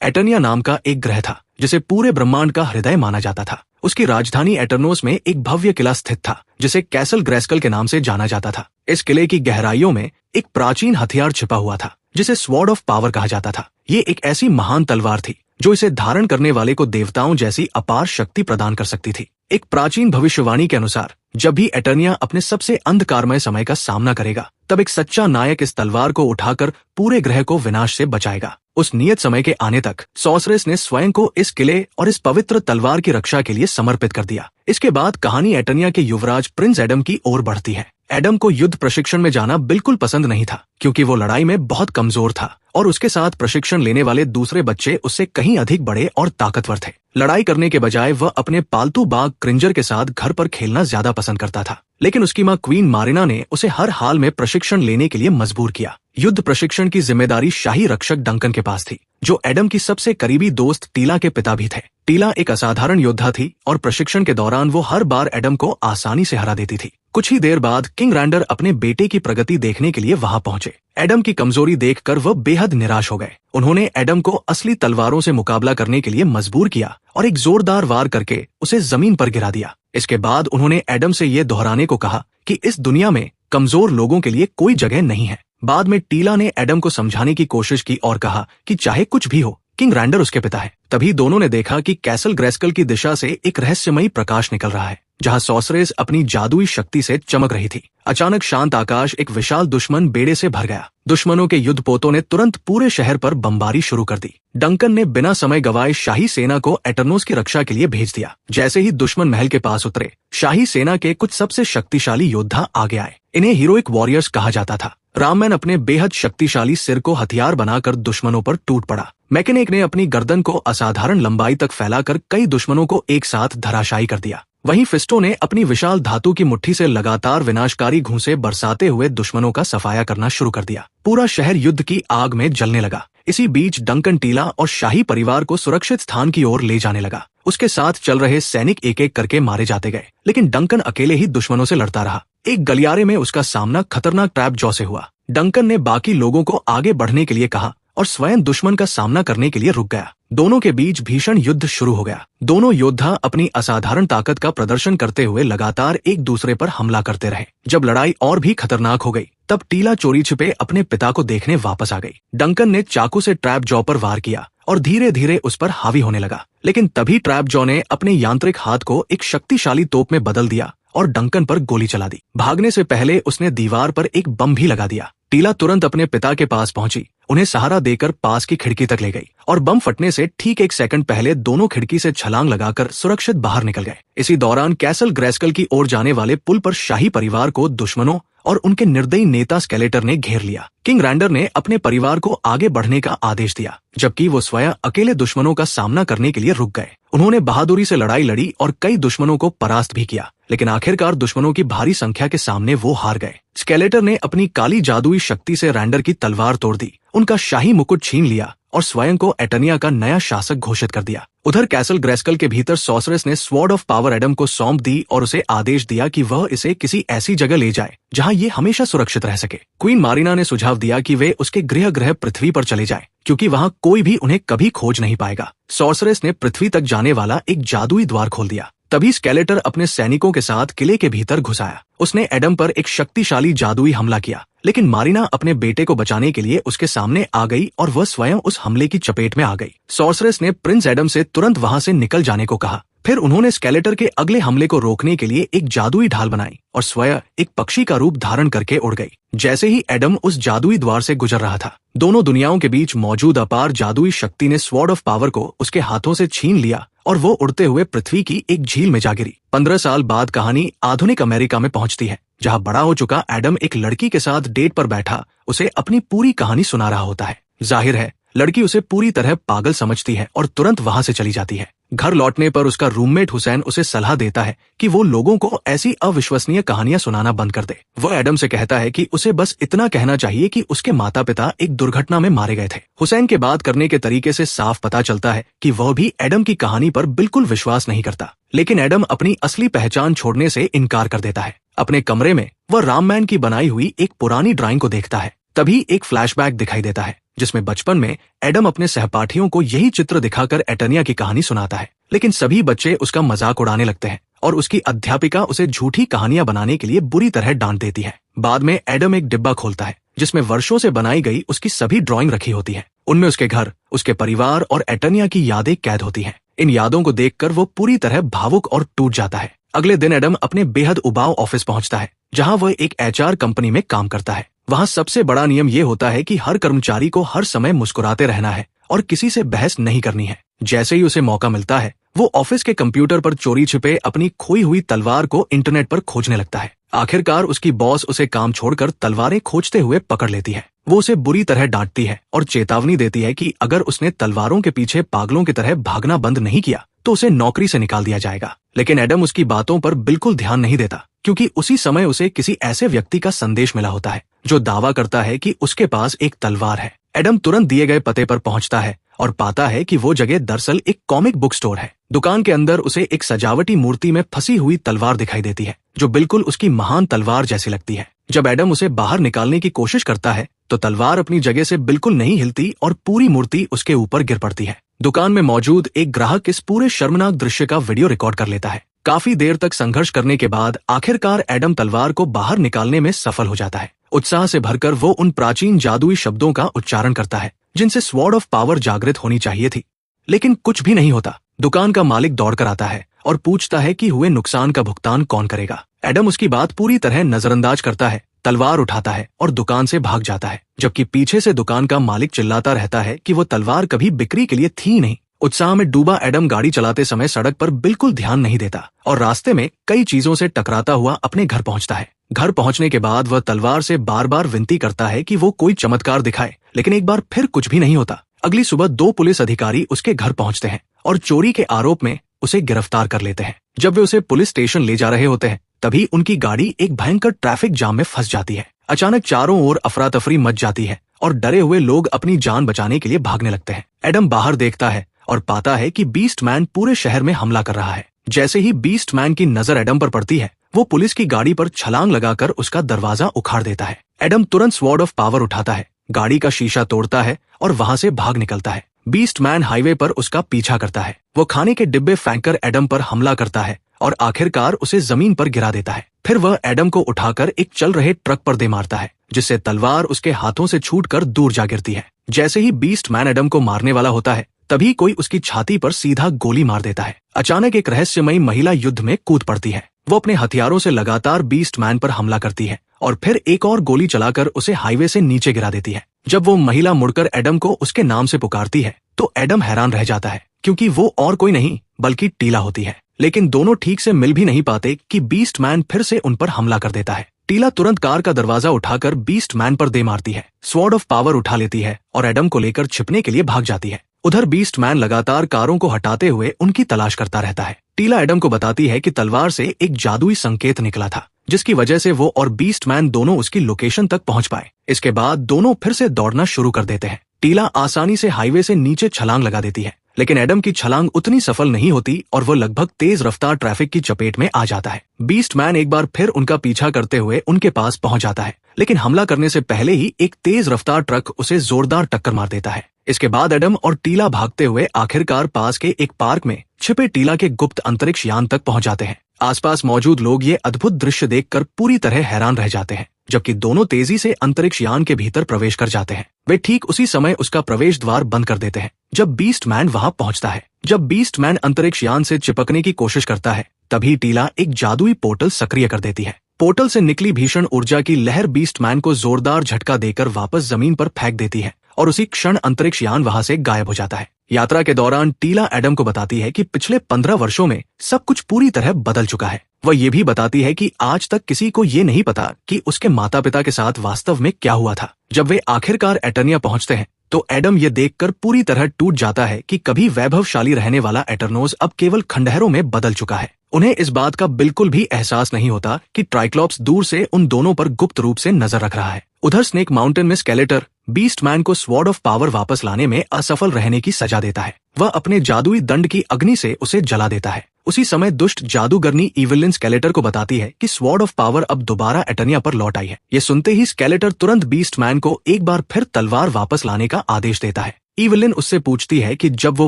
एटर्निया नाम का एक ग्रह था जिसे पूरे ब्रह्मांड का हृदय माना जाता था। उसकी राजधानी एटर्नोस में एक भव्य किला स्थित था जिसे कैसल ग्रेस्कल के नाम से जाना जाता था। इस किले की गहराइयों में एक प्राचीन हथियार छिपा हुआ था जिसे स्वॉर्ड ऑफ पावर कहा जाता था। ये एक ऐसी महान तलवार थी जो इसे धारण करने वाले को देवताओं जैसी अपार शक्ति प्रदान कर सकती थी। एक प्राचीन भविष्यवाणी के अनुसार जब भी एटर्निया अपने सबसे अंधकारमय समय का सामना करेगा तब एक सच्चा नायक इस तलवार को उठाकर पूरे ग्रह को विनाश से बचाएगा। उस नियत समय के आने तक सॉर्सरेस ने स्वयं को इस किले और इस पवित्र तलवार की रक्षा के लिए समर्पित कर दिया। इसके बाद कहानी एटर्निया के युवराज प्रिंस एडम की ओर बढ़ती है। एडम को युद्ध प्रशिक्षण में जाना बिल्कुल पसंद नहीं था क्योंकि वो लड़ाई में बहुत कमजोर था और उसके साथ प्रशिक्षण लेने वाले दूसरे बच्चे उससे कहीं अधिक बड़े और ताकतवर थे। लड़ाई करने के बजाय वह अपने पालतू बाघ क्रिंजर के साथ घर पर खेलना ज्यादा पसंद करता था। लेकिन उसकी मां क्वीन मारिना ने उसे हर हाल में प्रशिक्षण लेने के लिए मजबूर किया। युद्ध प्रशिक्षण की जिम्मेदारी शाही रक्षक डंकन के पास थी जो एडम की सबसे करीबी दोस्त टीला के पिता भी थे। टीला एक असाधारण योद्धा थी और प्रशिक्षण के दौरान वो हर बार एडम को आसानी से हरा देती थी। कुछ ही देर बाद किंग रैंडर अपने बेटे की प्रगति देखने के लिए वहां पहुंचे। एडम की कमजोरी देखकर वह बेहद निराश हो गए। उन्होंने एडम को असली तलवारों से मुकाबला करने के लिए मजबूर किया और एक जोरदार वार करके उसे जमीन पर गिरा दिया। इसके बाद उन्होंने एडम से ये दोहराने को कहा कि इस दुनिया में कमजोर लोगों के लिए कोई जगह नहीं है। बाद में टीला ने एडम को समझाने की कोशिश की और कहा कि चाहे कुछ भी हो, किंग रैंडर उसके पिता है। तभी दोनों ने देखा कि कैसल ग्रेस्कल की दिशा से एक रहस्यमयी प्रकाश निकल रहा है जहां सॉर्सरेस अपनी जादुई शक्ति से चमक रही थी। अचानक शांत आकाश एक विशाल दुश्मन बेड़े से भर गया। दुश्मनों के युद्धपोतों ने तुरंत पूरे शहर पर बमबारी शुरू कर दी। डंकन ने बिना समय गवाए शाही सेना को एटर्नोस की रक्षा के लिए भेज दिया। जैसे ही दुश्मन महल के पास उतरे, शाही सेना के कुछ सबसे शक्तिशाली योद्धा आगे आए। इन्हें हीरोइक वॉरियर्स कहा जाता था। राममैन अपने बेहद शक्तिशाली सिर को हथियार बनाकर दुश्मनों पर टूट पड़ा। मैकेनिक ने अपनी गर्दन को असाधारण लंबाई तक फैलाकर कई दुश्मनों को एक साथ धराशायी कर दिया। वहीं फिस्टो ने अपनी विशाल धातु की मुट्ठी से लगातार विनाशकारी घूंसे बरसाते हुए दुश्मनों का सफाया करना शुरू कर दिया। पूरा शहर युद्ध की आग में जलने लगा। इसी बीच डंकन टीला और शाही परिवार को सुरक्षित स्थान की ओर ले जाने लगा। उसके साथ चल रहे सैनिक एक एक करके मारे जाते गए, लेकिन डंकन अकेले ही दुश्मनों से लड़ता रहा। एक गलियारे में उसका सामना खतरनाक ट्रैप जॉ से हुआ। डंकन ने बाकी लोगों को आगे बढ़ने के लिए कहा और स्वयं दुश्मन का सामना करने के लिए रुक गया। दोनों के बीच भीषण युद्ध शुरू हो गया। दोनों योद्धा अपनी असाधारण ताकत का प्रदर्शन करते हुए लगातार एक दूसरे पर हमला करते रहे। जब लड़ाई और भी खतरनाक हो गई तब टीला चोरी छिपे अपने पिता को देखने वापस आ गई। डंकन ने चाकू से ट्रैप जॉ पर वार किया और धीरे धीरे उस पर हावी होने लगा, लेकिन तभी ट्रैप जॉ ने अपने यांत्रिक हाथ को एक शक्तिशाली तोप में बदल दिया और डंकन पर गोली चला दी। भागने से पहले उसने दीवार पर एक बम भी लगा दिया। टीला तुरंत अपने पिता के पास पहुंची, उन्हें सहारा देकर पास की खिड़की तक ले गई और बम फटने से ठीक एक सेकंड पहले दोनों खिड़की से छलांग लगाकर सुरक्षित बाहर निकल गए। इसी दौरान कैसल ग्रेस्कल की ओर जाने वाले पुल पर शाही परिवार को दुश्मनों और उनके निर्दयी नेता स्केलेटर ने घेर लिया। किंग रैंडर ने अपने परिवार को आगे बढ़ने का आदेश दिया, जबकि वो स्वयं अकेले दुश्मनों का सामना करने के लिए रुक गए। उन्होंने बहादुरी से लड़ाई लड़ी और कई दुश्मनों को परास्त भी किया, लेकिन आखिरकार दुश्मनों की भारी संख्या के सामने वो हार गए। स्केलेटर ने अपनी काली जादुई शक्ति से रैंडर की तलवार तोड़ दी, उनका शाही मुकुट छीन लिया और स्वयं को एटर्निया का नया शासक घोषित कर दिया। उधर कैसल ग्रेस्कल के भीतर सॉर्सरेस ने स्वॉर्ड ऑफ पावर एडम को सौंप दी और उसे आदेश दिया कि वह इसे किसी ऐसी जगह ले जाए जहां ये हमेशा सुरक्षित रह सके। क्वीन मारिना ने सुझाव दिया कि वे उसके गृह ग्रह पृथ्वी पर चले जाएं, क्योंकि वहां कोई भी उन्हें कभी खोज नहीं पाएगा। सॉर्सरेस ने पृथ्वी तक जाने वाला एक जादुई द्वार खोल दिया। तभी स्केलेटर अपने सैनिकों के साथ किले के भीतर घुस आया। उसने एडम पर एक शक्तिशाली जादुई हमला किया, लेकिन मारिना अपने बेटे को बचाने के लिए उसके सामने आ गई और वह स्वयं उस हमले की चपेट में आ गई। सॉर्सरेस ने प्रिंस एडम से तुरंत वहां से निकल जाने को कहा। फिर उन्होंने स्केलेटर के अगले हमले को रोकने के लिए एक जादुई ढाल बनाई और स्वयं एक पक्षी का रूप धारण करके उड़ गई। जैसे ही एडम उस जादुई द्वार से गुजर रहा था, दोनों दुनियाओं के बीच मौजूद अपार जादुई शक्ति ने स्वॉर्ड ऑफ पावर को उसके हाथों से छीन लिया और वो उड़ते हुए पृथ्वी की एक झील में जा गिरी। 15 साल बाद कहानी आधुनिक अमेरिका में पहुंचती है, जहां बड़ा हो चुका एडम एक लड़की के साथ डेट पर बैठा उसे अपनी पूरी कहानी सुना रहा होता है। जाहिर है लड़की उसे पूरी तरह पागल समझती है और तुरंत वहां से चली जाती है। घर लौटने पर उसका रूममेट हुसैन उसे सलाह देता है कि वो लोगों को ऐसी अविश्वसनीय कहानियां सुनाना बंद कर दे। वह एडम से कहता है कि उसे बस इतना कहना चाहिए कि उसके माता पिता एक दुर्घटना में मारे गए थे। हुसैन के बात करने के तरीके से साफ पता चलता है कि वह भी एडम की कहानी पर बिल्कुल विश्वास नहीं करता, लेकिन एडम अपनी असली पहचान छोड़ने से इनकार कर देता है। अपने कमरे में वह राममैन की बनाई हुई एक पुरानी ड्राइंग को देखता है। तभी एक फ्लैशबैक दिखाई देता है जिसमें बचपन में एडम अपने सहपाठियों को यही चित्र दिखाकर एटर्निया की कहानी सुनाता है, लेकिन सभी बच्चे उसका मजाक उड़ाने लगते हैं और उसकी अध्यापिका उसे झूठी कहानियां बनाने के लिए बुरी तरह डांट देती है। बाद में एडम एक डिब्बा खोलता है जिसमें वर्षों से बनाई गई उसकी सभी ड्राइंग रखी होती है। उनमें उसके घर, उसके परिवार और एटर्निया की यादें कैद होती हैं। इन यादों को देखकर वो पूरी तरह भावुक और टूट जाता है। अगले दिन एडम अपने बेहद उबाऊ ऑफिस पहुंचता है, जहां वह एक एचआर कंपनी में काम करता है। वहां सबसे बड़ा नियम ये होता है कि हर कर्मचारी को हर समय मुस्कुराते रहना है और किसी से बहस नहीं करनी है। जैसे ही उसे मौका मिलता है, वो ऑफिस के कंप्यूटर पर चोरी छिपे अपनी खोई हुई तलवार को इंटरनेट पर खोजने लगता है। आखिरकार उसकी बॉस उसे काम छोड़कर तलवारें खोजते हुए पकड़ लेती है। वो उसे बुरी तरह डांटती है और चेतावनी देती है कि अगर उसने तलवारों के पीछे पागलों की तरह भागना बंद नहीं किया तो उसे नौकरी से निकाल दिया जाएगा। लेकिन एडम उसकी बातों पर बिल्कुल ध्यान नहीं देता, क्योंकि उसी समय उसे किसी ऐसे व्यक्ति का संदेश मिला होता है जो दावा करता है कि उसके पास एक तलवार है। एडम तुरंत दिए गए पते पर पहुंचता है और पाता है कि वो जगह दरअसल एक कॉमिक बुक स्टोर है। दुकान के अंदर उसे एक सजावटी मूर्ति में फंसी हुई तलवार दिखाई देती है, जो बिल्कुल उसकी महान तलवार जैसी लगती है। जब एडम उसे बाहर निकालने की कोशिश करता है तो तलवार अपनी जगह से बिल्कुल नहीं हिलती और पूरी मूर्ति उसके ऊपर गिर पड़ती है। दुकान में मौजूद एक ग्राहक इस पूरे शर्मनाक दृश्य का वीडियो रिकॉर्ड कर लेता है। काफी देर तक संघर्ष करने के बाद आखिरकार एडम तलवार को बाहर निकालने में सफल हो जाता है। उत्साह से भरकर वो उन प्राचीन जादुई शब्दों का उच्चारण करता है जिनसे स्वॉर्ड ऑफ पावर जागृत होनी चाहिए थी, लेकिन कुछ भी नहीं होता। दुकान का मालिक दौड़कर आता है और पूछता है कि हुए नुकसान का भुगतान कौन करेगा। एडम उसकी बात पूरी तरह नजरअंदाज करता है, तलवार उठाता है और दुकान से भाग जाता है, जबकि पीछे से दुकान का मालिक चिल्लाता रहता है कि वो तलवार कभी बिक्री के लिए थी नहीं। उत्साह में डूबा एडम गाड़ी चलाते समय सड़क पर बिल्कुल ध्यान नहीं देता और रास्ते में कई चीजों से टकराता हुआ अपने घर पहुंचता है। घर पहुंचने के बाद वह तलवार से बार बार विनती करता है कि वो कोई चमत्कार दिखाए, लेकिन एक बार फिर कुछ भी नहीं होता। अगली सुबह 2 पुलिस अधिकारी उसके घर पहुंचते हैं और चोरी के आरोप में उसे गिरफ्तार कर लेते हैं। जब वे उसे पुलिस स्टेशन ले जा रहे होते हैं, तभी उनकी गाड़ी एक भयंकर ट्रैफिक जाम में फंस जाती है। अचानक चारों ओर अफरा तफरी मच जाती है और डरे हुए लोग अपनी जान बचाने के लिए भागने लगते हैं। एडम बाहर देखता है और पाता है कि बीस्ट मैन पूरे शहर में हमला कर रहा है। जैसे ही बीस्ट मैन की नजर एडम पर पड़ती है, वो पुलिस की गाड़ी पर छलांग लगाकर उसका दरवाजा उखाड़ देता है। एडम तुरंत स्वॉर्ड ऑफ पावर उठाता है, गाड़ी का शीशा तोड़ता है और वहां से भाग निकलता है। बीस्ट मैन हाईवे पर उसका पीछा करता है। वो खाने के डिब्बे फेंककर एडम पर हमला करता है और आखिरकार उसे जमीन पर गिरा देता है। फिर वह एडम को उठाकर एक चल रहे ट्रक पर दे मारता है, जिससे तलवार उसके हाथों से छूटकर दूर जा गिरती है। जैसे ही बीस्ट मैन एडम को मारने वाला होता है, तभी कोई उसकी छाती पर सीधा गोली मार देता है। अचानक एक रहस्यमयी महिला युद्ध में कूद पड़ती है। वो अपने हथियारों से लगातार बीस्ट मैन पर हमला करती है और फिर एक और गोली चलाकर उसे हाईवे से नीचे गिरा देती है। जब वो महिला मुड़कर एडम को उसके नाम से पुकारती है, तो एडम हैरान रह जाता है, क्योंकि वो और कोई नहीं बल्कि टीला होती है। लेकिन दोनों ठीक से मिल भी नहीं पाते कि बीस्ट मैन फिर से उन पर हमला कर देता है। टीला तुरंत कार का दरवाजा उठाकर बीस्ट मैन पर दे मारती है, स्वॉर्ड ऑफ पावर उठा लेती है और एडम को लेकर छिपने के लिए भाग जाती है। उधर बीस्ट मैन लगातार कारों को हटाते हुए उनकी तलाश करता रहता है। टीला एडम को बताती है कि तलवार से एक जादुई संकेत निकला था, जिसकी वजह से वो और बीस्ट मैन दोनों उसकी लोकेशन तक पहुंच पाए। इसके बाद दोनों फिर से दौड़ना शुरू कर देते हैं। टीला आसानी से हाईवे से नीचे छलांग लगा देती है, लेकिन एडम की छलांग उतनी सफल नहीं होती और वो लगभग तेज रफ्तार ट्रैफिक की चपेट में आ जाता है। बीस्ट मैन एक बार फिर उनका पीछा करते हुए उनके पास पहुंच जाता है, लेकिन हमला करने से पहले ही एक तेज रफ्तार ट्रक उसे जोरदार टक्कर मार देता है। इसके बाद एडम और टीला भागते हुए आखिरकार पास के एक पार्क में छिपे टीला के गुप्त अंतरिक्ष यान तक पहुंच जाते हैं। आसपास मौजूद लोग ये अद्भुत दृश्य देखकर पूरी तरह हैरान रह जाते हैं, जबकि दोनों तेजी से अंतरिक्ष यान के भीतर प्रवेश कर जाते हैं। वे ठीक उसी समय उसका प्रवेश द्वार बंद कर देते हैं जब बीस्ट मैन वहां पहुंचता है। जब बीस्ट मैन अंतरिक्ष यान से चिपकने की कोशिश करता है, तभी टीला एक जादुई पोर्टल सक्रिय कर देती है। पोर्टल से निकली भीषण ऊर्जा की लहर बीस्ट मैन को जोरदार झटका देकर वापस जमीन पर फेंक देती है और उसी क्षण अंतरिक्ष यान वहां से गायब हो जाता है। यात्रा के दौरान टीला एडम को बताती है कि पिछले 15 वर्षों में सब कुछ पूरी तरह बदल चुका है। वह ये भी बताती है कि आज तक किसी को ये नहीं पता कि उसके माता पिता के साथ वास्तव में क्या हुआ था। जब वे आखिरकार एटर्निया पहुंचते हैं, तो एडम ये देखकर पूरी तरह टूट जाता है कि कभी वैभवशाली रहने वाला एटर्नोस अब केवल खंडहरों में बदल चुका है। उन्हें इस बात का बिल्कुल भी एहसास नहीं होता कि ट्राइक्लॉप्स दूर से उन दोनों पर गुप्त रूप से नजर रख रहा है। उधर स्नेक माउंटेन में स्केलेटर बीस्ट मैन को स्वॉर्ड ऑफ पावर वापस लाने में असफल रहने की सजा देता है। वह अपने जादुई दंड की अग्नि से उसे जला देता है उसी समय दुष्ट जादूगरनी इवेलिन स्केलेटर को बताती है कि स्वॉर्ड ऑफ पावर अब दोबारा एटर्निया पर लौट आई है। ये सुनते ही स्केलेटर तुरंत बीस्ट मैन को एक बार फिर तलवार वापस लाने का आदेश देता है। इवेलिन उससे पूछती है कि जब वो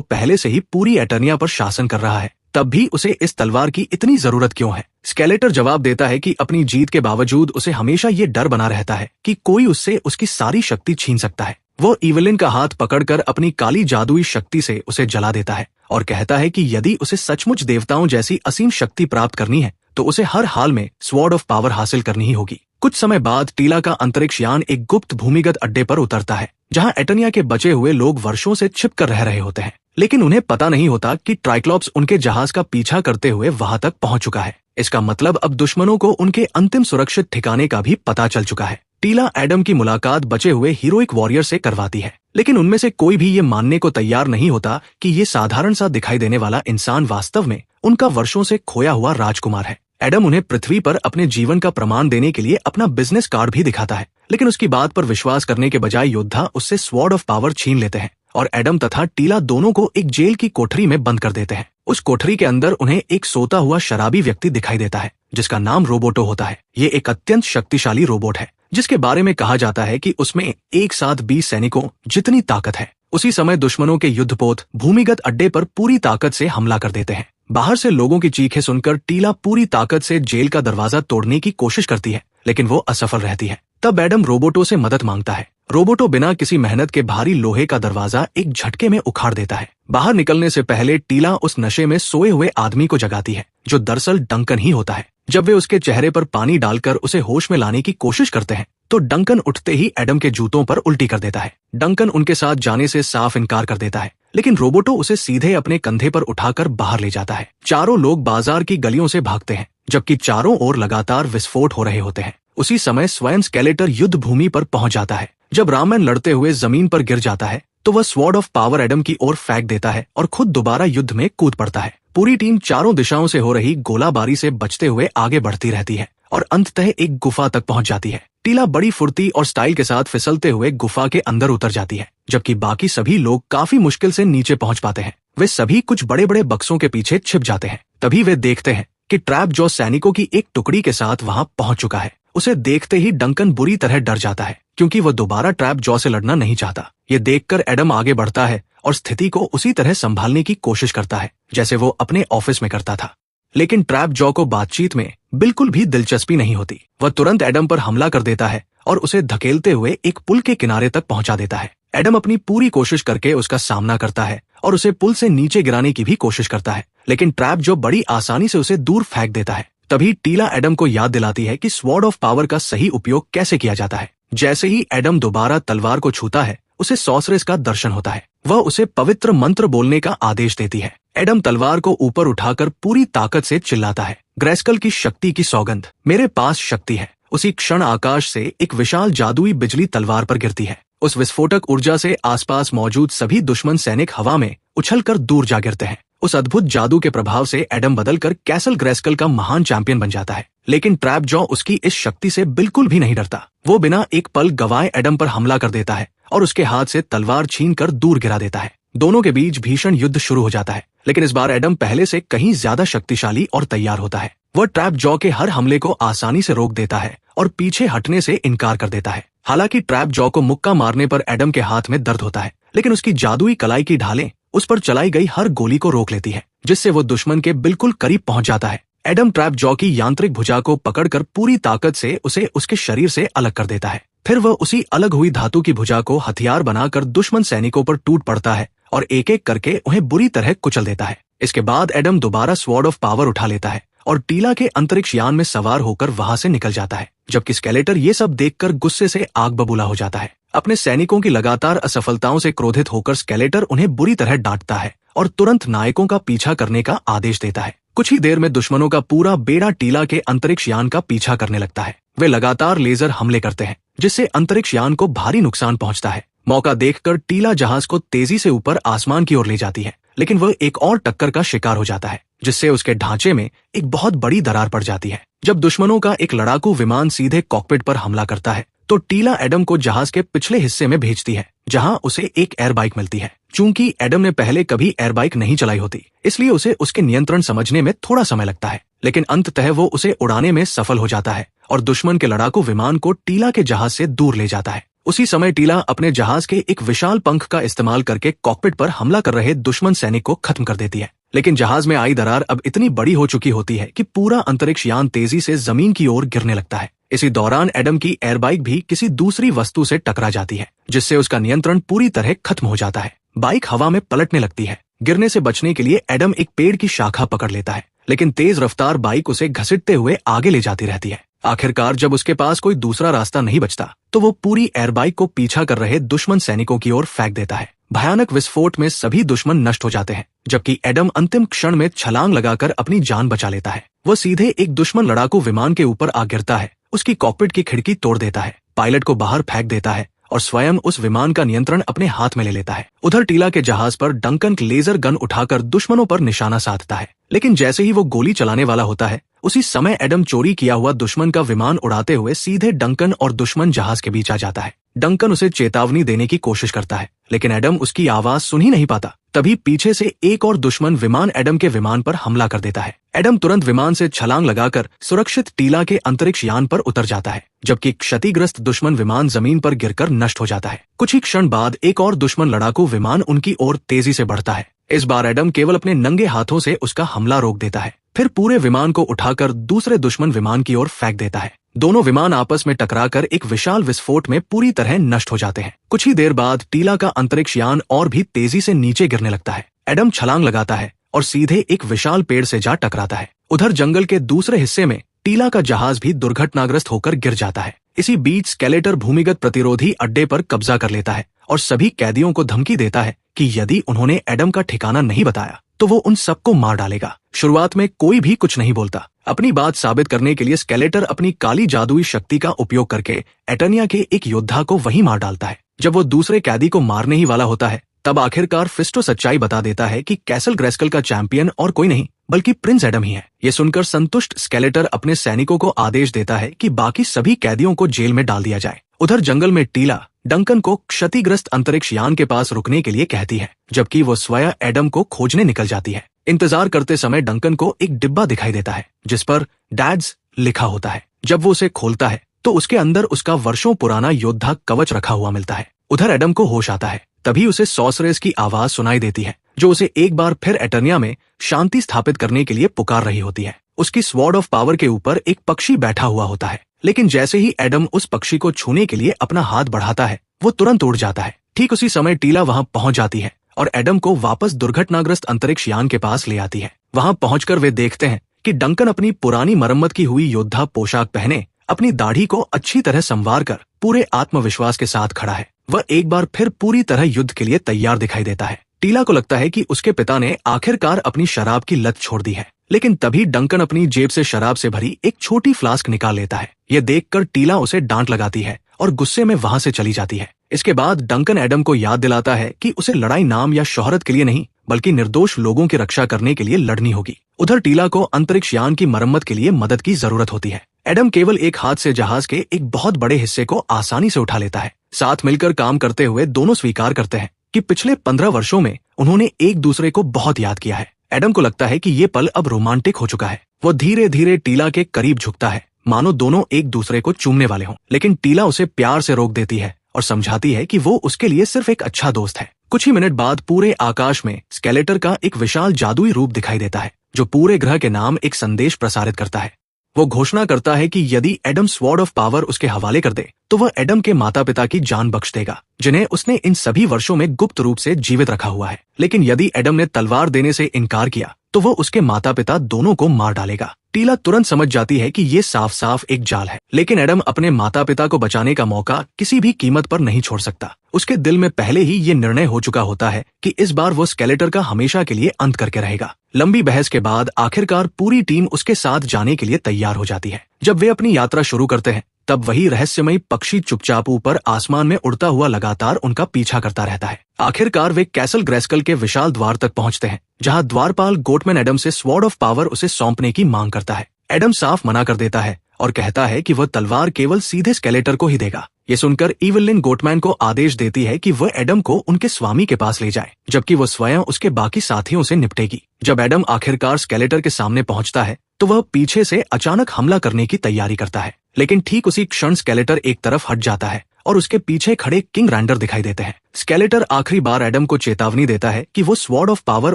पहले से ही पूरी एटर्निया पर शासन कर रहा है, तब भी उसे इस तलवार की इतनी जरूरत क्यों है। स्केलेटर जवाब देता है कि अपनी जीत के बावजूद उसे हमेशा ये डर बना रहता है कि कोई उससे उसकी सारी शक्ति छीन सकता है। वो इवेलिन का हाथ पकड़कर अपनी काली जादुई शक्ति से उसे जला देता है और कहता है कि यदि उसे सचमुच देवताओं जैसी असीम शक्ति प्राप्त करनी है तो उसे हर हाल में स्वॉर्ड ऑफ पावर हासिल करनी ही होगी। कुछ समय बाद टीला का अंतरिक्ष यान एक गुप्त भूमिगत अड्डे पर उतरता है, जहां एटर्निया के बचे हुए लोग वर्षों से छिपकर रह रहे होते हैं, लेकिन उन्हें पता नहीं होता कि ट्राइक्लॉप्स उनके जहाज का पीछा करते हुए वहां तक पहुंच चुका है। इसका मतलब अब दुश्मनों को उनके अंतिम सुरक्षित ठिकाने का भी पता चल चुका है। टीला एडम की मुलाकात बचे हुए हीरोइक वॉरियर से करवाती है, लेकिन उनमें से कोई भी ये मानने को तैयार नहीं होता कि ये साधारण सा दिखाई देने वाला इंसान वास्तव में उनका वर्षों से खोया हुआ राजकुमार है। एडम उन्हें पृथ्वी पर अपने जीवन का प्रमाण देने के लिए अपना बिजनेस कार्ड भी दिखाता है, लेकिन उसकी बात पर विश्वास करने के बजाय योद्धा उससे स्वॉर्ड ऑफ पावर छीन लेते हैं और एडम तथा टीला दोनों को एक जेल की कोठरी में बंद कर देते हैं। उस कोठरी के अंदर उन्हें एक सोता हुआ शराबी व्यक्ति दिखाई देता है, जिसका नाम रोबोटो होता है। ये एक अत्यंत शक्तिशाली रोबोट है, जिसके बारे में कहा जाता है कि उसमें एक साथ 20 सैनिकों जितनी ताकत है। उसी समय दुश्मनों के युद्धपोत भूमिगत अड्डे पर पूरी ताकत से हमला कर देते हैं। बाहर से लोगों की चीखें सुनकर टीला पूरी ताकत से जेल का दरवाजा तोड़ने की कोशिश करती है, लेकिन वो असफल रहती है। तब एडम रोबोटो से मदद मांगता है। रोबोटो बिना किसी मेहनत के भारी लोहे का दरवाजा एक झटके में उखाड़ देता है। बाहर निकलने से पहले टीला उस नशे में सोए हुए आदमी को जगाती है, जो दरअसल डंकन ही होता है। जब वे उसके चेहरे पर पानी डालकर उसे होश में लाने की कोशिश करते हैं, तो डंकन उठते ही एडम के जूतों पर उल्टी कर देता है। डंकन उनके साथ जाने से साफ इनकार कर देता है, लेकिन रोबोटो उसे सीधे अपने कंधे पर उठाकर बाहर ले जाता है। चारों लोग बाजार की गलियों से भागते हैं, जबकि चारों ओर लगातार विस्फोट हो रहे होते हैं। उसी समय स्वयं स्केलेटर युद्ध भूमि पर पहुंच जाता है। जब रामैन लड़ते हुए जमीन पर गिर जाता है, तो वह स्वॉर्ड ऑफ पावर एडम की ओर फेंक देता है और खुद दोबारा युद्ध में कूद पड़ता है। पूरी टीम चारों दिशाओं से हो रही गोलाबारी से बचते हुए आगे बढ़ती रहती है और अंततः एक गुफा तक पहुंच जाती है। टीला बड़ी फुर्ती और स्टाइल के साथ फिसलते हुए गुफा के अंदर उतर जाती है, जबकि बाकी सभी लोग काफी मुश्किल से नीचे पहुंच पाते हैं। वे सभी कुछ बड़े बड़े बक्सों के पीछे छिप जाते हैं। तभी वे देखते हैं कि ट्रैप जॉ सैनिकों की एक टुकड़ी के साथ वहां पहुंच चुका है। उसे देखते ही डंकन बुरी तरह डर जाता है, क्योंकि वह दोबारा ट्रैप जॉ से लड़ना नहीं चाहता। ये देखकर एडम आगे बढ़ता है और स्थिति को उसी तरह संभालने की कोशिश करता है जैसे वो अपने ऑफिस में करता था। लेकिन ट्रैप जॉ को बातचीत में बिल्कुल भी दिलचस्पी नहीं होती। वह तुरंत एडम पर हमला कर देता है और उसे धकेलते हुए एक पुल के किनारे तक पहुंचा देता है। एडम अपनी पूरी कोशिश करके उसका सामना करता है और उसे पुल से नीचे गिराने की भी कोशिश करता है, लेकिन ट्रैप जॉ बड़ी आसानी से उसे दूर फेंक देता है। तभी टीला एडम को याद दिलाती है कि स्वॉर्ड ऑफ पावर का सही उपयोग कैसे किया जाता है। जैसे ही एडम दोबारा तलवार को छूता है, उसे सॉर्सरेस का दर्शन होता है। वह उसे पवित्र मंत्र बोलने का आदेश देती है। एडम तलवार को ऊपर उठाकर पूरी ताकत से चिल्लाता है, ग्रेस्कल की शक्ति की सौगंध, मेरे पास शक्ति है। उसी क्षण आकाश से एक विशाल जादुई बिजली तलवार पर गिरती है। उस विस्फोटक ऊर्जा से आसपास मौजूद सभी दुश्मन सैनिक हवा में उछलकर दूर जा गिरते हैं। उस अद्भुत जादू के प्रभाव से एडम बदलकर कैसल ग्रेस्कल का महान चैंपियन बन जाता है, लेकिन ट्रैप जॉ उसकी इस शक्ति से बिल्कुल भी नहीं डरता। वो बिना एक पल गवाए एडम पर हमला कर देता है और उसके हाथ से तलवार छीनकर दूर गिरा देता है। दोनों के बीच भीषण युद्ध शुरू हो जाता है, लेकिन इस बार एडम पहले से कहीं ज्यादा शक्तिशाली और तैयार होता है। वह ट्रैप जॉ के हर हमले को आसानी से रोक देता है और पीछे हटने से इनकार कर देता है। हालांकि ट्रैप जॉ को मुक्का मारने पर एडम के हाथ में दर्द होता है, लेकिन उसकी जादुई कलाई की ढालें उस पर चलाई गई हर गोली को रोक लेती है, जिससे वो दुश्मन के बिल्कुल करीब पहुंच जाता है। एडम ट्रैप जॉ की यांत्रिक भुजा को पकड़कर पूरी ताकत से उसे उसके शरीर से अलग कर देता है। फिर वह उसी अलग हुई धातु की भुजा को हथियार बनाकर दुश्मन सैनिकों पर टूट पड़ता है और एक एक करके उन्हें बुरी तरह कुचल देता है। इसके बाद एडम दोबारा स्वॉर्ड ऑफ पावर उठा लेता है और टीला के अंतरिक्ष यान में सवार होकर वहां से निकल जाता है, जबकि स्केलेटर ये सब देखकर गुस्से से आग बबूला हो जाता है। अपने सैनिकों की लगातार असफलताओं से क्रोधित होकर स्केलेटर उन्हें बुरी तरह डांटता है और तुरंत नायकों का पीछा करने का आदेश देता है। कुछ ही देर में दुश्मनों का पूरा बेड़ा टीला के अंतरिक्ष यान का पीछा करने लगता है। वे लगातार लेजर हमले करते हैं, जिससे अंतरिक्ष यान को भारी नुकसान पहुंचता है। मौका देखकर टीला जहाज को तेजी से ऊपर आसमान की ओर ले जाती है, लेकिन वह एक और टक्कर का शिकार हो जाता है, जिससे उसके ढांचे में एक बहुत बड़ी दरार पड़ जाती है। जब दुश्मनों का एक लड़ाकू विमान सीधे कॉकपिट पर हमला करता है, तो टीला एडम को जहाज के पिछले हिस्से में भेजती है, जहां उसे एक एयर बाइक मिलती है। चूंकि एडम ने पहले कभी एयर बाइक नहीं चलाई होती, इसलिए उसे उसके नियंत्रण समझने में थोड़ा समय लगता है, लेकिन अंततः वो उसे उड़ाने में सफल हो जाता है और दुश्मन के लड़ाकू विमान को टीला के जहाज से दूर ले जाता है। उसी समय टीला अपने जहाज के एक विशाल पंख का इस्तेमाल करके कॉकपिट पर हमला कर रहे दुश्मन सैनिक को खत्म कर देती है, लेकिन जहाज में आई दरार अब इतनी बड़ी हो चुकी होती है कि पूरा अंतरिक्ष यान तेजी से जमीन की ओर गिरने लगता है। इसी दौरान एडम की एयर बाइक भी किसी दूसरी वस्तु से टकरा जाती है, जिससे उसका नियंत्रण पूरी तरह खत्म हो जाता है। बाइक हवा में पलटने लगती है। गिरने से बचने के लिए एडम एक पेड़ की शाखा पकड़ लेता है, लेकिन तेज रफ्तार बाइक उसे घसीटते हुए आगे ले जाती रहती है। आखिरकार जब उसके पास कोई दूसरा रास्ता नहीं बचता, तो वो पूरी एयर बाइक को पीछा कर रहे दुश्मन सैनिकों की ओर फेंक देता है। भयानक विस्फोट में सभी दुश्मन नष्ट हो जाते हैं, जबकि एडम अंतिम क्षण में छलांग लगाकर अपनी जान बचा लेता है। वो सीधे एक दुश्मन लड़ाकू विमान के ऊपर आ गिरता है, उसकी कॉकपिट की खिड़की तोड़ देता है, पायलट को बाहर फेंक देता है और स्वयं उस विमान का नियंत्रण अपने हाथ में ले लेता है। उधर टीला के जहाज पर डंकन लेजर गन उठाकर दुश्मनों पर निशाना साधता है, लेकिन जैसे ही वो गोली चलाने वाला होता है, उसी समय एडम चोरी किया हुआ दुश्मन का विमान उड़ाते हुए सीधे डंकन और दुश्मन जहाज के बीच आ जाता है। डंकन उसे चेतावनी देने की कोशिश करता है, लेकिन एडम उसकी आवाज सुन ही नहीं पाता। तभी पीछे से एक और दुश्मन विमान एडम के विमान पर हमला कर देता है। एडम तुरंत विमान से छलांग लगाकर सुरक्षित टीला के अंतरिक्ष यान पर उतर जाता है, जबकि क्षतिग्रस्त दुश्मन विमान जमीन पर गिरकर नष्ट हो जाता है। कुछ ही क्षण बाद एक और दुश्मन लड़ाकू विमान उनकी ओर तेजी से बढ़ता है। इस बार एडम केवल अपने नंगे हाथों से उसका हमला रोक देता है, फिर पूरे विमान को उठाकर दूसरे दुश्मन विमान की ओर फेंक देता है। दोनों विमान आपस में टकराकर एक विशाल विस्फोट में पूरी तरह नष्ट हो जाते हैं। कुछ ही देर बाद टीला का अंतरिक्ष यान और भी तेजी से नीचे गिरने लगता है। एडम छलांग लगाता है और सीधे एक विशाल पेड़ से जा टकराता है। उधर जंगल के दूसरे हिस्से में टीला का जहाज भी दुर्घटनाग्रस्त होकर गिर जाता है। इसी बीच स्केलेटर भूमिगत प्रतिरोधी अड्डे पर कब्जा कर लेता है और सभी कैदियों को धमकी देता है कि यदि उन्होंने एडम का ठिकाना नहीं बताया तो वो उन सबको मार डालेगा। शुरुआत में कोई भी कुछ नहीं बोलता। अपनी बात साबित करने के लिए स्केलेटर अपनी काली जादुई शक्ति का उपयोग करके एटर्निया के एक योद्धा को वहीं मार डालता है। जब वो दूसरे कैदी को मारने ही वाला होता है, तब आखिरकार फिस्टो सच्चाई बता देता है कि कैसल ग्रेस्कल का चैंपियन और कोई नहीं बल्कि प्रिंस एडम ही है। ये सुनकर संतुष्ट स्केलेटर अपने सैनिकों को आदेश देता है कि बाकी सभी कैदियों को जेल में डाल दिया जाए। उधर जंगल में टीला डंकन को क्षतिग्रस्त अंतरिक्ष यान के पास रुकने के लिए कहती है, जबकि वो स्वयं एडम को खोजने निकल जाती है। इंतजार करते समय डंकन को एक डिब्बा दिखाई देता है, जिस पर डैड्स लिखा होता है। जब वो उसे खोलता है तो उसके अंदर उसका वर्षों पुराना योद्धा कवच रखा हुआ मिलता है। उधर एडम को होश आता है, तभी उसे सॉर्सरेस की आवाज सुनाई देती है, जो उसे एक बार फिर एटर्निया में शांति स्थापित करने के लिए पुकार रही होती है। उसकी स्वॉर्ड ऑफ पावर के ऊपर एक पक्षी बैठा हुआ होता है, लेकिन जैसे ही एडम उस पक्षी को छूने के लिए अपना हाथ बढ़ाता है, वो तुरंत उड़ जाता है। ठीक उसी समय टीला वहां पहुंच जाती है और एडम को वापस दुर्घटनाग्रस्त अंतरिक्ष यान के पास ले आती है। वहां पहुंचकर वे देखते हैं कि डंकन अपनी पुरानी मरम्मत की हुई योद्धा पोशाक पहने अपनी दाढ़ी को अच्छी तरह संवार कर पूरे आत्मविश्वास के साथ खड़ा है। वह एक बार फिर पूरी तरह युद्ध के लिए तैयार दिखाई देता है। टीला को लगता है कि उसके पिता ने आखिरकार अपनी शराब की लत छोड़ दी है, लेकिन तभी डंकन अपनी जेब से शराब से भरी एक छोटी फ्लास्क निकाल लेता है। यह देखकर टीला उसे डांट लगाती है और गुस्से में वहां से चली जाती है। इसके बाद डंकन एडम को याद दिलाता है कि उसे लड़ाई नाम या शोहरत के लिए नहीं, बल्कि निर्दोष लोगों की रक्षा करने के लिए लड़नी होगी। उधर टीला को अंतरिक्ष यान की मरम्मत के लिए मदद की जरूरत होती है। एडम केवल एक हाथ से जहाज के एक बहुत बड़े हिस्से को आसानी से उठा लेता है। साथ मिलकर काम करते हुए दोनों स्वीकार करते हैं कि पिछले 15 वर्षों में उन्होंने एक दूसरे को बहुत याद किया है। एडम को लगता है कि ये पल अब रोमांटिक हो चुका है। वो धीरे धीरे टीला के करीब झुकता है, मानो दोनों एक दूसरे को चूमने वाले हों, लेकिन टीला उसे प्यार से रोक देती है और समझाती है कि वो उसके लिए सिर्फ एक अच्छा दोस्त है। कुछ ही मिनट बाद पूरे आकाश में स्केलेटर का एक विशाल जादुई रूप दिखाई देता है, जो पूरे ग्रह के नाम एक संदेश प्रसारित करता है। वो घोषणा करता है कि यदि एडम स्वॉर्ड ऑफ पावर उसके हवाले कर दे तो वह एडम के माता पिता की जान बख्श देगा, जिन्हें उसने इन सभी वर्षों में गुप्त रूप से जीवित रखा हुआ है। लेकिन यदि एडम ने तलवार देने से इनकार किया तो वो उसके माता पिता दोनों को मार डालेगा। टीला तुरंत समझ जाती है कि ये साफ साफ एक जाल है, लेकिन एडम अपने माता पिता को बचाने का मौका किसी भी कीमत पर नहीं छोड़ सकता। उसके दिल में पहले ही ये निर्णय हो चुका होता है कि इस बार वो स्केलेटर का हमेशा के लिए अंत करके रहेगा। लंबी बहस के बाद आखिरकार पूरी टीम उसके साथ जाने के लिए तैयार हो जाती है। जब वे अपनी यात्रा शुरू करते हैं, तब वही रहस्यमयी पक्षी चुपचाप ऊपर आसमान में उड़ता हुआ लगातार उनका पीछा करता रहता है। आखिरकार वे कैसल ग्रेस्कल के विशाल द्वार तक पहुंचते हैं, जहां द्वारपाल गोटमैन एडम से स्वॉर्ड ऑफ पावर उसे सौंपने की मांग करता है। एडम साफ मना कर देता है और कहता है कि वह तलवार केवल सीधे स्केलेटर को ही देगा। ये सुनकर इवलिन गोटमैन को आदेश देती है कि वह एडम को उनके स्वामी के पास ले जाए, जबकि वह स्वयं उसके बाकी साथियों से निपटेगी। जब एडम आखिरकार स्केलेटर के सामने पहुंचता है तो वह पीछे से अचानक हमला करने की तैयारी करता है, लेकिन ठीक उसी क्षण स्केलेटर एक तरफ हट जाता है और उसके पीछे खड़े किंग रैंडर दिखाई देते हैं। स्केलेटर आखिरी बार एडम को चेतावनी देता है कि वो स्वॉर्ड ऑफ पावर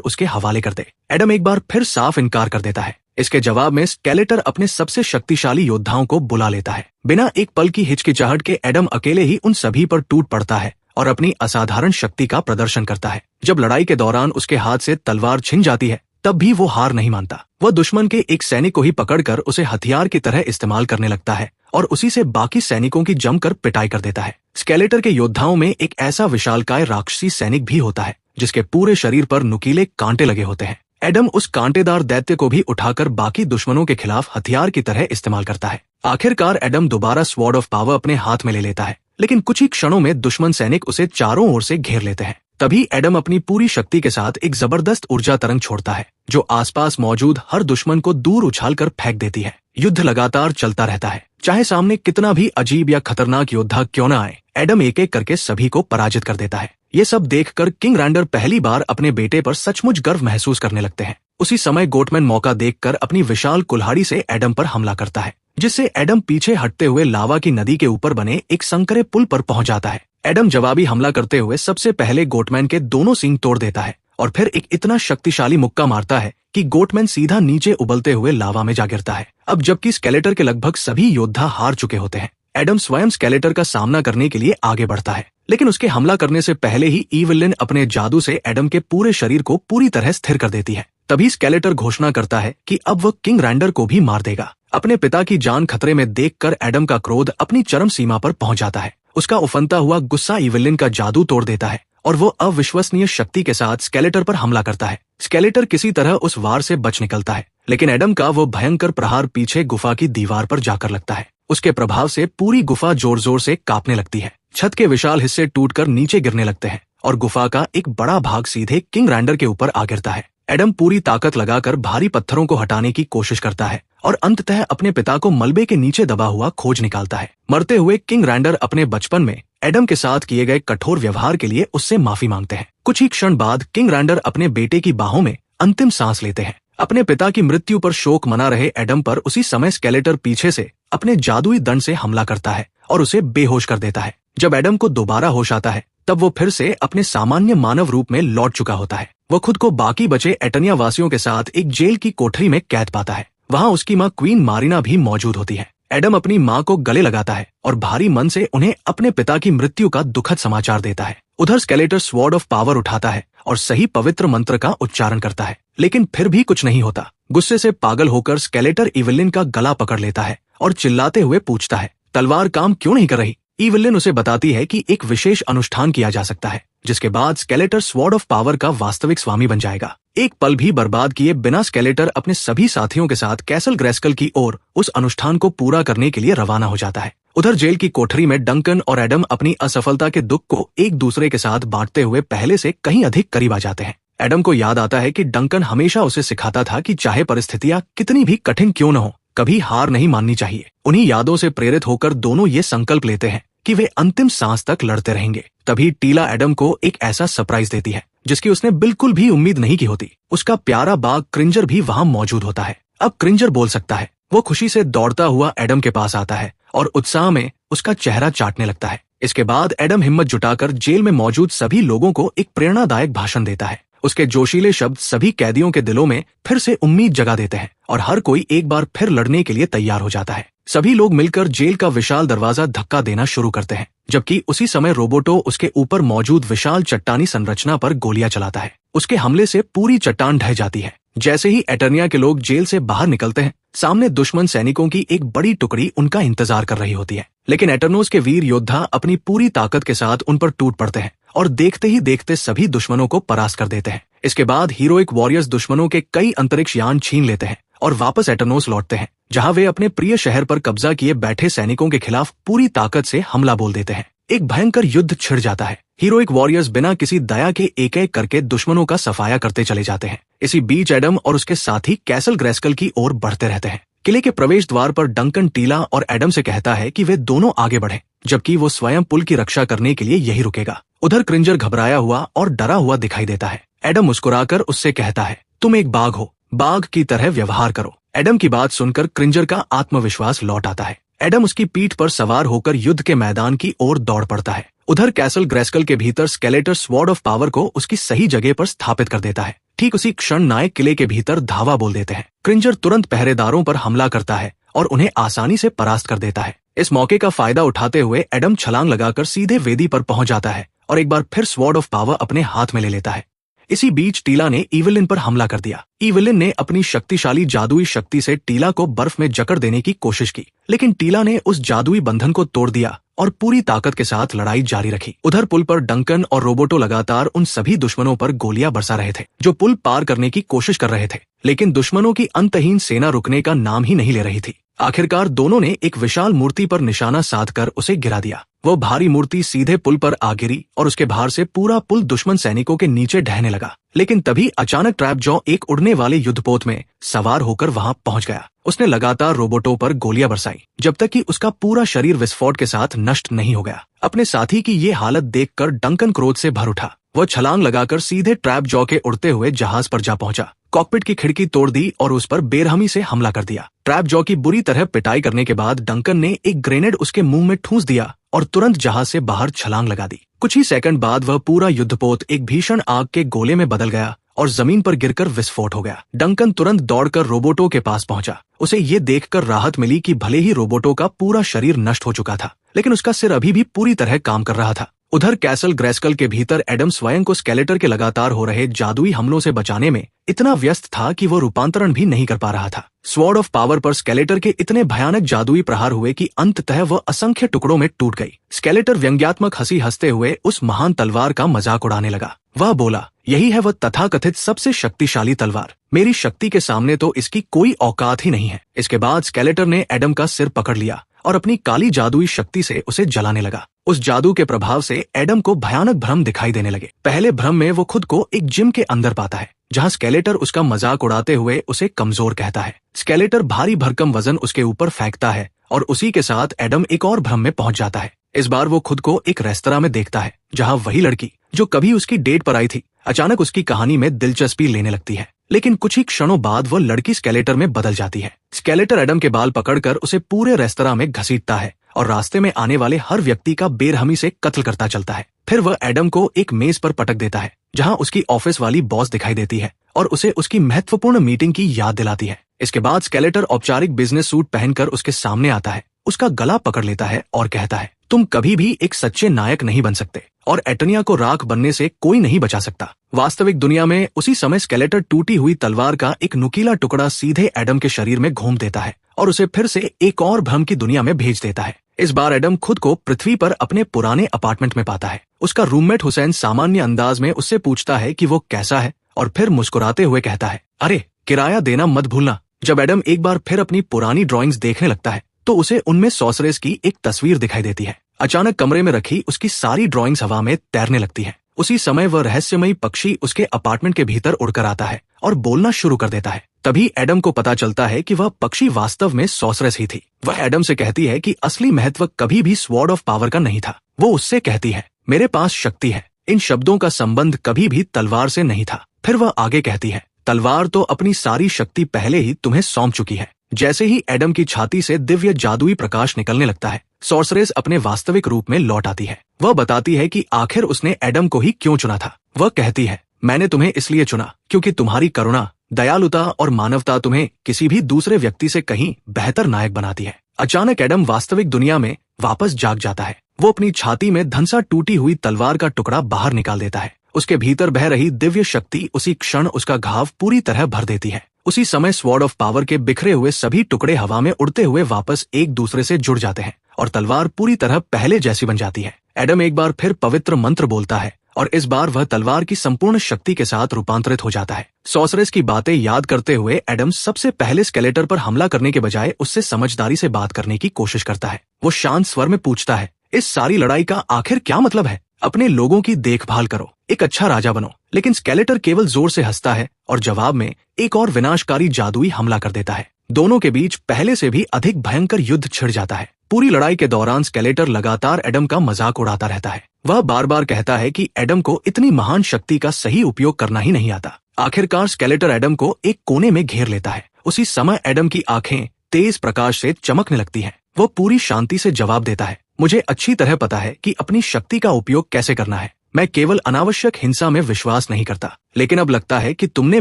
उसके हवाले कर दे। एडम एक बार फिर साफ इनकार कर देता है। इसके जवाब में स्केलेटर अपने सबसे शक्तिशाली योद्धाओं को बुला लेता है। बिना एक पल की हिचकिचाहट के एडम अकेले ही उन सभी पर टूट पड़ता है और अपनी असाधारण शक्ति का प्रदर्शन करता है। जब लड़ाई के दौरान उसके हाथ से तलवार छिन जाती है तब भी वो हार नहीं मानता। वह दुश्मन के एक सैनिक को ही पकड़कर उसे हथियार की तरह इस्तेमाल करने लगता है और उसी से बाकी सैनिकों की जमकर पिटाई कर देता है। स्केलेटर के योद्धाओं में एक ऐसा विशालकाय राक्षसी सैनिक भी होता है जिसके पूरे शरीर पर नुकीले कांटे लगे होते हैं। एडम उस कांटेदार दैत्य को भी उठाकर बाकी दुश्मनों के खिलाफ हथियार की तरह इस्तेमाल करता है। आखिरकार एडम दोबारा स्वॉर्ड ऑफ पावर अपने हाथ में ले लेता है, लेकिन कुछ ही क्षणों में दुश्मन सैनिक उसे चारों ओर से घेर लेते हैं। तभी एडम अपनी पूरी शक्ति के साथ एक जबरदस्त ऊर्जा तरंग छोड़ता है जो आसपास मौजूद हर दुश्मन को दूर उछालकर फेंक देती है। युद्ध लगातार चलता रहता है, चाहे सामने कितना भी अजीब या खतरनाक योद्धा क्यों न आए। एडम एक एक करके सभी को पराजित कर देता है। ये सब देखकर किंग रैंडर पहली बार अपने बेटे पर सचमुच गर्व महसूस करने लगते हैं। उसी समय गोटमैन मौका देखकर अपनी विशाल कुल्हाड़ी से एडम पर हमला करता है, जिससे एडम पीछे हटते हुए लावा की नदी के ऊपर बने एक संकरे पुल पर पहुंच जाता है। एडम जवाबी हमला करते हुए सबसे पहले गोटमैन के दोनों सींग तोड़ देता है और फिर एक इतना शक्तिशाली मुक्का मारता है कि गोटमैन सीधा नीचे उबलते हुए लावा में जा गिरता है। अब जबकि स्केलेटर के लगभग सभी योद्धा हार चुके होते हैं, एडम स्वयं स्केलेटर का सामना करने के लिए आगे बढ़ता है, लेकिन उसके हमला करने से पहले ही इवलिन अपने जादू से एडम के पूरे शरीर को पूरी तरह स्थिर कर देती है। तभी स्केलेटर घोषणा करता है कि अब वह किंग रैंडर को भी मार देगा। अपने पिता की जान खतरे में देखकर एडम का क्रोध अपनी चरम सीमा पर पहुंच जाता है। उसका उफनता हुआ गुस्सा इवलिन का जादू तोड़ देता है और वो अविश्वसनीय शक्ति के साथ स्केलेटर पर हमला करता है। स्केलेटर किसी तरह उस वार से बच निकलता है, लेकिन एडम का वो भयंकर प्रहार पीछे गुफा की दीवार पर जाकर लगता है। उसके प्रभाव से पूरी गुफा जोर जोर से कांपने लगती है। छत के विशाल हिस्से टूटकर नीचे गिरने लगते हैं और गुफा का एक बड़ा भाग सीधे किंग रैंडर के ऊपर आ गिरता है। एडम पूरी ताकत लगाकर भारी पत्थरों को हटाने की कोशिश करता है और अंततः अपने पिता को मलबे के नीचे दबा हुआ खोज निकालता है। मरते हुए किंग रैंडर अपने बचपन में एडम के साथ किए गए कठोर व्यवहार के लिए उससे माफी मांगते हैं। कुछ ही क्षण बाद किंग रैंडर अपने बेटे की बाहों में अंतिम सांस लेते हैं। अपने पिता की मृत्यु पर शोक मना रहे एडम पर उसी समय स्केलेटर पीछे से अपने जादुई दंड से हमला करता है और उसे बेहोश कर देता है। जब एडम को दोबारा होश आता है तब वो फिर से अपने सामान्य मानव रूप में लौट चुका होता है। वो खुद को बाकी बचे एटनिया वासियों के साथ एक जेल की कोठरी में कैद पाता है। वहाँ उसकी माँ क्वीन मारिना भी मौजूद होती है। एडम अपनी माँ को गले लगाता है और भारी मन से उन्हें अपने पिता की मृत्यु का दुखद समाचार देता है। उधर स्केलेटर स्वॉर्ड ऑफ पावर उठाता है और सही पवित्र मंत्र का उच्चारण करता है, लेकिन फिर भी कुछ नहीं होता। गुस्से से पागल होकर स्केलेटर इवलिन का गला पकड़ लेता है और चिल्लाते हुए पूछता है, तलवार काम क्यों नहीं कर रही? इवलिन उसे बताती है कि एक विशेष अनुष्ठान किया जा सकता है, जिसके बाद स्केलेटर स्वॉर्ड ऑफ पावर का वास्तविक स्वामी बन जाएगा। एक पल भी बर्बाद किए बिना स्केलेटर अपने सभी साथियों के साथ कैसल ग्रेस्कल की ओर उस अनुष्ठान को पूरा करने के लिए रवाना हो जाता है। उधर जेल की कोठरी में डंकन और एडम अपनी असफलता के दुख को एक दूसरे के साथ बांटते हुए पहले से कहीं अधिक करीब आ जाते हैं। एडम को याद आता है कि डंकन हमेशा उसे सिखाता था कि चाहे परिस्थितियां कितनी भी कठिन क्यों न हो, कभी हार नहीं माननी चाहिए। उन्हीं यादों से प्रेरित होकर दोनों ये संकल्प लेते हैं कि वे अंतिम सांस तक लड़ते रहेंगे। तभी टीला एडम को एक ऐसा सरप्राइज देती है जिसकी उसने बिल्कुल भी उम्मीद नहीं की होती। उसका प्यारा बाघ क्रिंजर भी वहाँ मौजूद होता है। अब क्रिंजर बोल सकता है। वो खुशी से दौड़ता हुआ एडम के पास आता है और उत्साह में उसका चेहरा चाटने लगता है। इसके बाद एडम हिम्मत जुटाकर जेल में मौजूद सभी लोगों को एक प्रेरणादायक भाषण देता है। उसके जोशीले शब्द सभी कैदियों के दिलों में फिर से उम्मीद जगा देते हैं और हर कोई एक बार फिर लड़ने के लिए तैयार हो जाता है। सभी लोग मिलकर जेल का विशाल दरवाजा धक्का देना शुरू करते हैं, जबकि उसी समय रोबोटो उसके ऊपर मौजूद विशाल चट्टानी संरचना पर गोलियां चलाता है। उसके हमले से पूरी चट्टान ढह जाती है। जैसे ही एटर्निया के लोग जेल से बाहर निकलते हैं, सामने दुश्मन सैनिकों की एक बड़ी टुकड़ी उनका इंतजार कर रही होती है, लेकिन एटर्नोस के वीर योद्धा अपनी पूरी ताकत के साथ उन पर टूट पड़ते हैं और देखते ही देखते सभी दुश्मनों को परास्त कर देते हैं। इसके बाद हीरोइक वॉरियर्स दुश्मनों के कई अंतरिक्ष यान छीन लेते हैं और वापस एटर्नोस लौटते हैं, जहां वे अपने प्रिय शहर पर कब्जा किए बैठे सैनिकों के खिलाफ पूरी ताकत से हमला बोल देते हैं। एक भयंकर युद्ध छिड़ जाता है। हीरोइक वॉरियर्स बिना किसी दया के एक एक करके दुश्मनों का सफाया करते चले जाते हैं। इसी बीच एडम और उसके साथी कैसल ग्रेस्कल की ओर बढ़ते रहते हैं। किले के प्रवेश द्वार पर डंकन टीला और एडम से कहता है कि वे दोनों आगे बढ़ें, जबकि वो स्वयं पुल की रक्षा करने के लिए यही रुकेगा। उधर क्रिंजर घबराया हुआ और डरा हुआ दिखाई देता है। एडम मुस्कुराकर उससे कहता है, तुम एक बाघ हो, बाघ की तरह व्यवहार करो। एडम की बात सुनकर क्रिंजर का आत्मविश्वास लौट आता है। एडम उसकी पीठ पर सवार होकर युद्ध के मैदान की ओर दौड़ पड़ता है। उधर कैसल ग्रेस्कल के भीतर स्केलेटर स्वॉर्ड ऑफ पावर को उसकी सही जगह पर स्थापित कर देता है। ठीक उसी क्षण नायक किले के भीतर धावा बोल देते हैं। क्रिंजर तुरंत पहरेदारों पर हमला करता है और उन्हें आसानी से परास्त कर देता है। इस मौके का फायदा उठाते हुए एडम छलांग लगाकर सीधे वेदी पर पहुंच जाता है और एक बार फिर स्वॉर्ड ऑफ पावर अपने हाथ में ले लेता है। इसी बीच टीला ने इविलिन पर हमला कर दिया। इविलिन ने अपनी शक्तिशाली जादुई शक्ति से टीला को बर्फ में जकड़ देने की कोशिश की, लेकिन टीला ने उस जादुई बंधन को तोड़ दिया और पूरी ताकत के साथ लड़ाई जारी रखी। उधर पुल पर डंकन और रोबोटो लगातार उन सभी दुश्मनों पर गोलियां बरसा रहे थे जो पुल पार करने की कोशिश कर रहे थे, लेकिन दुश्मनों की अंतहीन सेना रुकने का नाम ही नहीं ले रही थी। आखिरकार दोनों ने एक विशाल मूर्ति पर निशाना साधकर उसे गिरा दिया। वो भारी मूर्ति सीधे पुल पर आ गिरी और उसके भार से पूरा पुल दुश्मन सैनिकों के नीचे ढहने लगा। लेकिन तभी अचानक ट्रैपजॉ एक उड़ने वाले युद्धपोत में सवार होकर वहां पहुंच गया। उसने लगातार रोबोटों पर गोलियां बरसाई जब तक कि उसका पूरा शरीर विस्फोट के साथ नष्ट नहीं हो गया। अपने साथी की ये हालत देखकर डंकन क्रोध से भर उठा। वह छलांग लगाकर सीधे ट्रैपजॉ के उड़ते हुए जहाज पर जा पहुंचा, कॉकपिट की खिड़की तोड़ दी और उस पर बेरहमी से हमला कर दिया। ट्रैपजॉ की बुरी तरह पिटाई करने के बाद डंकन ने एक ग्रेनेड उसके मुंह में ठूंस दिया और तुरंत जहाज से बाहर छलांग लगा दी। कुछ ही सेकंड बाद वह पूरा युद्धपोत एक भीषण आग के गोले में बदल गया और जमीन पर गिरकर विस्फोट हो गया। डंकन तुरंत दौड़कर रोबोटो के पास पहुंचा। उसे ये देखकर राहत मिली कि भले ही रोबोटो का पूरा शरीर नष्ट हो चुका था, लेकिन उसका सिर अभी भी पूरी तरह काम कर रहा था। उधर कैसल ग्रेस्कल के भीतर एडम स्वयं को स्केलेटर के लगातार हो रहे जादुई हमलों से बचाने में इतना व्यस्त था कि वो रूपांतरण भी नहीं कर पा रहा था। स्वॉर्ड ऑफ पावर पर स्केलेटर के इतने भयानक जादुई प्रहार हुए कि अंततः वह असंख्य टुकड़ों में टूट गई। स्केलेटर व्यंग्यात्मक हंसी हंसते हुए उस महान तलवार का मजाक उड़ाने लगा। वह बोला, यही है वह तथाकथित सबसे शक्तिशाली तलवार। मेरी शक्ति के सामने तो इसकी कोई औकात ही नहीं है। इसके बाद स्केलेटर ने एडम का सिर पकड़ लिया और अपनी काली जादुई शक्ति से उसे जलाने लगा। उस जादू के प्रभाव से एडम को भयानक भ्रम दिखाई देने लगे। पहले भ्रम में वो खुद को एक जिम के अंदर पाता है, जहां स्केलेटर उसका मजाक उड़ाते हुए उसे कमजोर कहता है। स्केलेटर भारी भरकम वजन उसके ऊपर फेंकता है और उसी के साथ एडम एक और भ्रम में पहुंच जाता है। इस बार वो खुद को एक रेस्तरां में देखता है, जहां वही लड़की जो कभी उसकी डेट पर आई थी अचानक उसकी कहानी में दिलचस्पी लेने लगती है। लेकिन कुछ ही क्षणों बाद वह लड़की स्केलेटर में बदल जाती है। स्केलेटर एडम के बाल पकड़कर उसे पूरे रेस्तरां में घसीटता है और रास्ते में आने वाले हर व्यक्ति का बेरहमी से कत्ल करता चलता है। फिर वह एडम को एक मेज पर पटक देता है, जहां उसकी ऑफिस वाली बॉस दिखाई देती है और उसे उसकी महत्वपूर्ण मीटिंग की याद दिलाती है। इसके बाद स्केलेटर औपचारिक बिजनेस सूट पहनकर उसके सामने आता है, उसका गला पकड़ लेता है और कहता है, तुम कभी भी एक सच्चे नायक नहीं बन सकते और एटर्निया को राख बनने से कोई नहीं बचा सकता। वास्तविक दुनिया में उसी समय स्केलेटर टूटी हुई तलवार का एक नुकीला टुकड़ा सीधे एडम के शरीर में घूम देता है और उसे फिर से एक और भ्रम की दुनिया में भेज देता है। इस बार एडम खुद को पृथ्वी पर अपने पुराने अपार्टमेंट में पाता है। उसका रूममेट हुसैन सामान्य अंदाज में उससे पूछता है कि वो कैसा है और फिर मुस्कुराते हुए कहता है, अरे किराया देना मत भूलना। जब एडम एक बार फिर अपनी पुरानी ड्राइंग्स देखने लगता है तो उसे उनमें सॉर्सरेस की एक तस्वीर दिखाई देती है। अचानक कमरे में रखी उसकी सारी ड्राइंग्स हवा में तैरने लगती है। उसी समय वह रहस्यमयी पक्षी उसके अपार्टमेंट के भीतर उड़कर आता है और बोलना शुरू कर देता है। तभी एडम को पता चलता है कि वह पक्षी वास्तव में सॉर्सरेस ही थी। वह एडम से कहती है कि असली महत्व कभी भी स्वॉर्ड ऑफ पावर का नहीं था। वो उससे कहती है, मेरे पास शक्ति है। इन शब्दों का संबंध कभी भी तलवार से नहीं था। फिर वह आगे कहती है, तलवार तो अपनी सारी शक्ति पहले ही तुम्हें सौंप चुकी है। जैसे ही एडम की छाती से दिव्य जादुई प्रकाश निकलने लगता है, सॉर्सरेस अपने वास्तविक रूप में लौट आती है। वह बताती है कि आखिर उसने एडम को ही क्यों चुना था। वह कहती है, मैंने तुम्हें इसलिए चुना क्योंकि तुम्हारी करुणा, दयालुता और मानवता तुम्हें किसी भी दूसरे व्यक्ति से कहीं बेहतर नायक बनाती है। अचानक एडम वास्तविक दुनिया में वापस जाग जाता है। वो अपनी छाती में धंसा टूटी हुई तलवार का टुकड़ा बाहर निकाल देता है। उसके भीतर बह रही दिव्य शक्ति उसी क्षण उसका घाव पूरी तरह भर देती है। उसी समय स्वॉर्ड ऑफ पावर के बिखरे हुए सभी टुकड़े हवा में उड़ते हुए वापस एक दूसरे से जुड़ जाते हैं और तलवार पूरी तरह पहले जैसी बन जाती है। एडम एक बार फिर पवित्र मंत्र बोलता है और इस बार वह तलवार की संपूर्ण शक्ति के साथ रूपांतरित हो जाता है। सॉर्सरेस की बातें याद करते हुए एडम सबसे पहले स्केलेटर पर हमला करने के बजाय उससे समझदारी से बात करने की कोशिश करता है। वो शांत स्वर में पूछता है, इस सारी लड़ाई का आखिर क्या मतलब है? अपने लोगों की देखभाल करो, एक अच्छा राजा बनो। लेकिन स्केलेटर केवल जोर से हंसता है और जवाब में एक और विनाशकारी जादुई हमला कर देता है। दोनों के बीच पहले से भी अधिक भयंकर युद्ध छिड़ जाता है। पूरी लड़ाई के दौरान स्केलेटर लगातार एडम का मजाक उड़ाता रहता है। वह बार बार कहता है कि एडम को इतनी महान शक्ति का सही उपयोग करना ही नहीं आता। आखिरकार स्केलेटर एडम को एक कोने में घेर लेता है। उसी समय एडम की आंखें तेज प्रकाश से चमकने लगती हैं। वो पूरी शांति से जवाब देता है, मुझे अच्छी तरह पता है कि अपनी शक्ति का उपयोग कैसे करना है। मैं केवल अनावश्यक हिंसा में विश्वास नहीं करता, लेकिन अब लगता है कि तुमने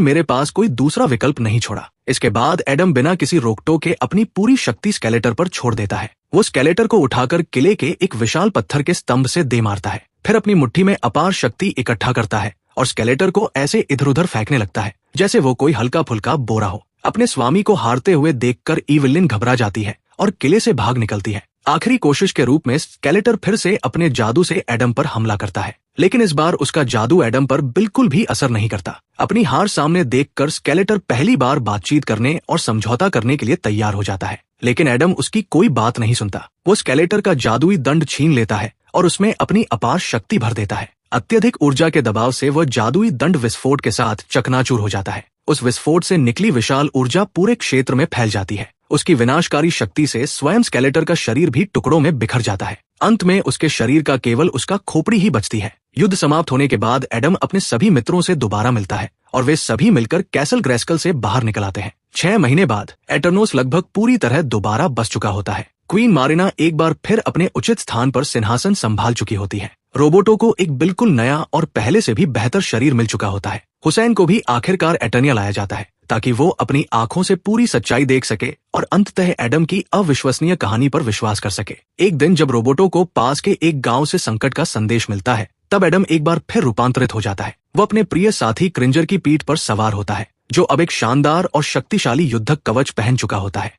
मेरे पास कोई दूसरा विकल्प नहीं छोड़ा। इसके बाद एडम बिना किसी रोकटोक के अपनी पूरी शक्ति स्केलेटर पर छोड़ देता है। वो स्केलेटर को उठाकर किले के एक विशाल पत्थर के स्तंभ से दे मारता है। फिर अपनी मुट्ठी में अपार शक्ति इकट्ठा करता है और स्केलेटर को ऐसे इधर उधर फेंकने लगता है जैसे वो कोई हल्का फुल्का बोरा हो। अपने स्वामी को हारते हुए देखकर इविलिन घबरा जाती है और किले से भाग निकलती है। आखिरी कोशिश के रूप में स्केलेटर फिर से अपने जादू से एडम पर हमला करता है, लेकिन इस बार उसका जादू एडम पर बिल्कुल भी असर नहीं करता। अपनी हार सामने देखकर स्केलेटर पहली बार बातचीत करने और समझौता करने के लिए तैयार हो जाता है, लेकिन एडम उसकी कोई बात नहीं सुनता। वो स्केलेटर का जादुई दंड छीन लेता है और उसमें अपनी अपार शक्ति भर देता है। अत्यधिक ऊर्जा के दबाव से वह जादुई दंड विस्फोट के साथ चकनाचूर हो जाता है। उस विस्फोट से निकली विशाल ऊर्जा पूरे क्षेत्र में फैल जाती है। उसकी विनाशकारी शक्ति से स्वयं स्केलेटर का शरीर भी टुकड़ों में बिखर जाता है। अंत में उसके शरीर का केवल उसका खोपड़ी ही बचती है। युद्ध समाप्त होने के बाद एडम अपने सभी मित्रों से दोबारा मिलता है और वे सभी मिलकर कैसल ग्रेस्कल से बाहर निकल आते हैं। 6 महीने बाद एटर्नोस लगभग पूरी तरह दोबारा बस चुका होता है। क्वीन मारिना एक बार फिर अपने उचित स्थान पर सिंहासन संभाल चुकी होती है। रोबोटो को एक बिल्कुल नया और पहले से भी बेहतर शरीर मिल चुका होता है। हुसैन को भी आखिरकार एटर्निया लाया जाता है ताकि वो अपनी आंखों से पूरी सच्चाई देख सके और अंततः एडम की अविश्वसनीय कहानी पर विश्वास कर सके। एक दिन जब रोबोटो को पास के एक गांव से संकट का संदेश मिलता है, तब एडम एक बार फिर रूपांतरित हो जाता है। वो अपने प्रिय साथी क्रिंजर की पीठ पर सवार होता है, जो अब एक शानदार और शक्तिशाली युद्धक कवच पहन चुका होता है।